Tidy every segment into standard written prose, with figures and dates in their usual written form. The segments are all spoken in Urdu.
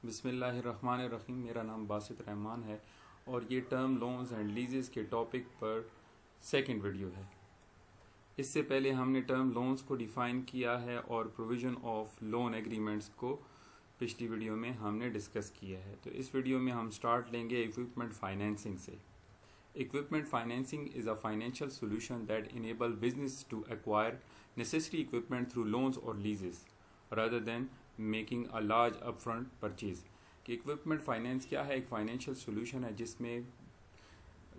بسم اللہ الرحمن الرحیم. میرا نام باسط رحمان ہے اور یہ ٹرم لونز اینڈ لیزز کے ٹاپک پر سیکنڈ ویڈیو ہے. اس سے پہلے ہم نے ٹرم لونز کو ڈیفائن کیا ہے اور پروویژن آف لون ایگریمنٹس کو پچھلی ویڈیو میں ہم نے ڈسکس کیا ہے. تو اس ویڈیو میں ہم سٹارٹ لیں گے اکوپمنٹ فائنینسنگ سے. Equipment financing is a financial solution that enable business to acquire necessary equipment through loans or leases rather than making a large upfront purchase. کہ equipment finance کیا ہے؟ ایک فائنینشیل سولوشن ہے جس میں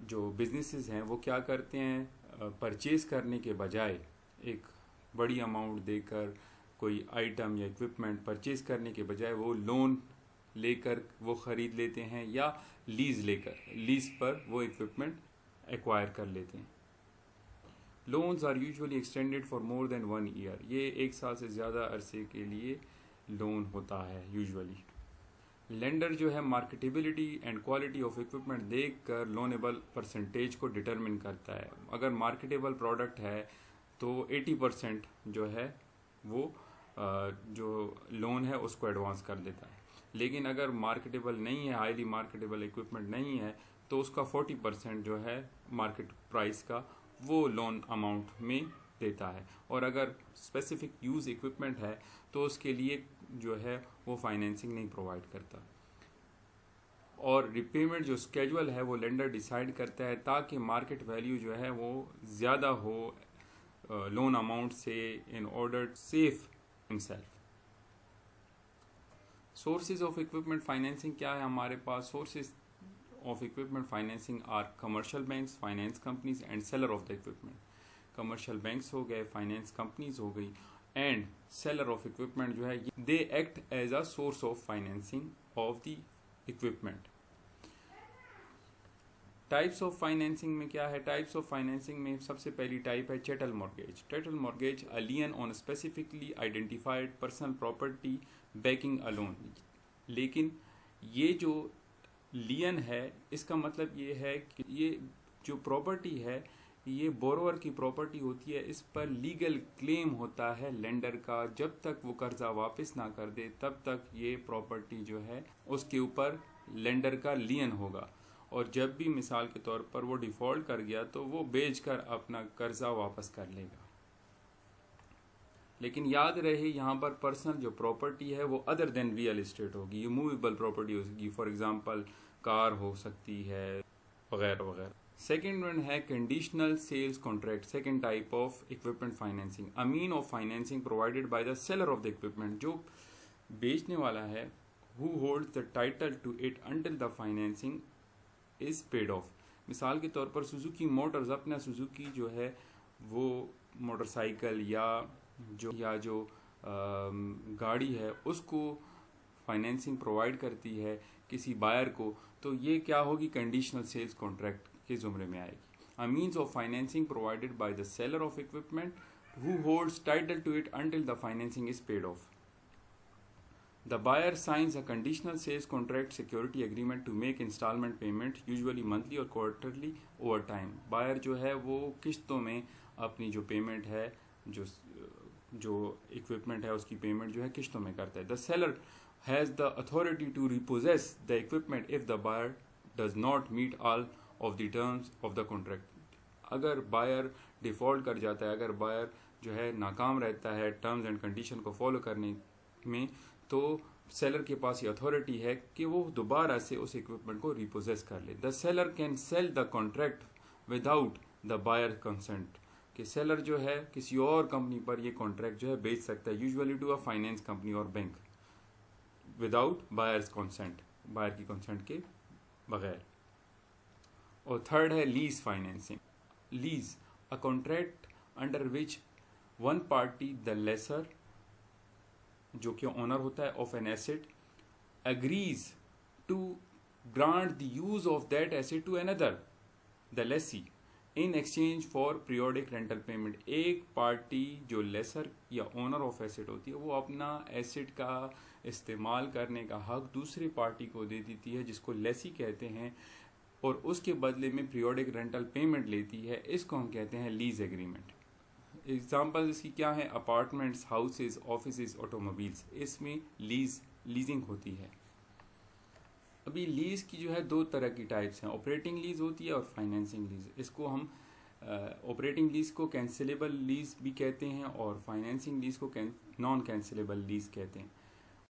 جو بزنسز ہیں وہ کیا کرتے ہیں، پرچیز کرنے کے بجائے ایک بڑی اماؤنٹ دے کر کوئی آئٹم یا equipment پرچیز کرنے کے بجائے وہ لون لے کر وہ خرید لیتے ہیں یا لیز پر وہ equipment ایکوائر کر لیتے ہیں. Loans are usually extended for more than 1 year. یہ 1 سال سے زیادہ عرصے کے لیے لون ہوتا ہے یوزولی. لینڈر جو ہے مارکیٹیبلٹی اینڈ کوالٹی آف equipment دیکھ کر لونیبل پرسنٹیج کو ڈٹرمن کرتا ہے. اگر مارکیٹیبل پروڈکٹ ہے تو 80% جو ہے وہ جو لون ہے اس کو ایڈوانس کر دیتا ہے. لیکن اگر مارکیٹیبل نہیں ہے، ہائیلی مارکیٹیبل equipment نہیں ہے، تو اس کا 40% جو ہے مارکیٹ پرائس کا وہ لون اماؤنٹ میں دیتا ہے. اور اگر اسپیسیفک یوز equipment ہے تو اس کے لیے جو ہے وہ فائنینسنگ نہیں پرووائڈ کرتا. اور ریپیمنٹ جو اسکیجول ہے وہ لینڈر ڈیسائیڈ کرتا ہے تاکہ مارکیٹ ویلیو جو ہے وہ زیادہ ہو لون اماؤنٹ سے in order save himself. Sources of equipment financing کیا ہے ہمارے پاس؟ Sources of equipment financing are commercial banks, finance companies and seller of the equipment. Commercial banks ہو گئے، فائنینس کمپنیز ہو گئی اینڈ سیلر آف equipment جو ہے they act as a source of financing of the equipment. Types of financing میں کیا ہے؟ ٹائپس آف فائنینسنگ میں سب سے پہلی ٹائپ ہے chattel mortgage. Chattel mortgage a lien on specifically identified personal property backing a loan. لیکن یہ جو لین ہے اس کا مطلب یہ ہے کہ یہ جو پراپرٹی ہے یہ بورور کی پراپرٹی ہوتی ہے، اس پر لیگل کلیم ہوتا ہے لینڈر کا. جب تک وہ قرضہ واپس نہ کر دے تب تک یہ پراپرٹی جو ہے اس کے اوپر لینڈر کا لین ہوگا. اور جب بھی مثال کے طور پر وہ ڈیفالٹ کر گیا تو وہ بیچ کر اپنا قرضہ واپس کر لے گا. لیکن یاد رہے یہاں پر پرسنل جو پراپرٹی ہے وہ ادر دین ریئل اسٹیٹ ہوگی، یہ موویبل پراپرٹی ہوگی. فار ایگزامپل کار ہو سکتی ہے وغیرہ وغیرہ. سیکنڈ ون ہے conditional sales contract. Second type of equipment financing. A mean of financing provided by the seller of the equipment. جو بیچنے والا ہے who holds the title to it until the financing is paid off. مثال کے طور پر سوزوکی موٹرز اپنا سوزوکی جو ہے وہ موٹر سائیکل یا جو گاڑی ہے اس کو فائنینسنگ پرووائڈ کرتی ہے کسی بائر کو، تو یہ کیا ہوگی؟ کنڈیشنل سیلز کانٹریکٹ کے زمرے میں آئے گی. A means of financing provided by the seller of equipment who holds title to it until the financing is paid off. The buyer signs a conditional sales contract security agreement to make installment payment usually monthly or quarterly over time. Buyer جو ہے وہ قسطوں میں اپنی جو پیمنٹ ہے جو equipment ہے اس کی پیمنٹ جو ہے قسطوں میں کرتا ہے. The seller has the authority to repossess the equipment if the buyer does not meet all of the terms of the contract. اگر بائر ڈیفالٹ کر جاتا ہے، اگر بائر جو ہے ناکام رہتا ہے ٹرمز اینڈ کنڈیشن کو فالو کرنے میں، تو سیلر کے پاس یہ اتھارٹی ہے کہ وہ دوبارہ سے اس equipment کو ریپوزیس کر لے. The seller can sell the contract without the buyer consent. کہ سیلر جو ہے کسی اور کمپنی پر یہ کانٹریکٹ جو ہے بیچ سکتا ہے، usually to a finance company اور bank, without buyer's consent, buyer کی کنسنٹ کے بغیر. اور تھرڈ ہے lease financing. Lease a contract under which one party, the lessor جو کہ اونر ہوتا ہے of an asset, agrees to grant the use of that asset to another, the lessee, in exchange for periodic rental payment. ایک پارٹی جو لیسر یا اونر آف ایسٹ ہوتی ہے وہ اپنا ایسٹ کا استعمال کرنے کا حق دوسری پارٹی کو دے دیتی ہے جس کو لیسی کہتے ہیں، اور اس کے بدلے میں پیریوڈک رینٹل پیمنٹ لیتی ہے. اس کو ہم کہتے ہیں لیز ایگریمنٹ. ایگزامپل اس کی کیا ہے؟ Apartments, houses, offices, automobiles, اس میں لیزنگ ہوتی ہے. ابھی لیز کی جو ہے دو طرح کی ٹائپس ہیں، آپریٹنگ لیز ہوتی ہے اور فائنینسنگ لیز. اس کو ہم آپریٹنگ لیز کو کینسلیبل لیز بھی کہتے ہیں اور فائنینسنگ لیز کو نان کینسلیبل لیز کہتے ہیں.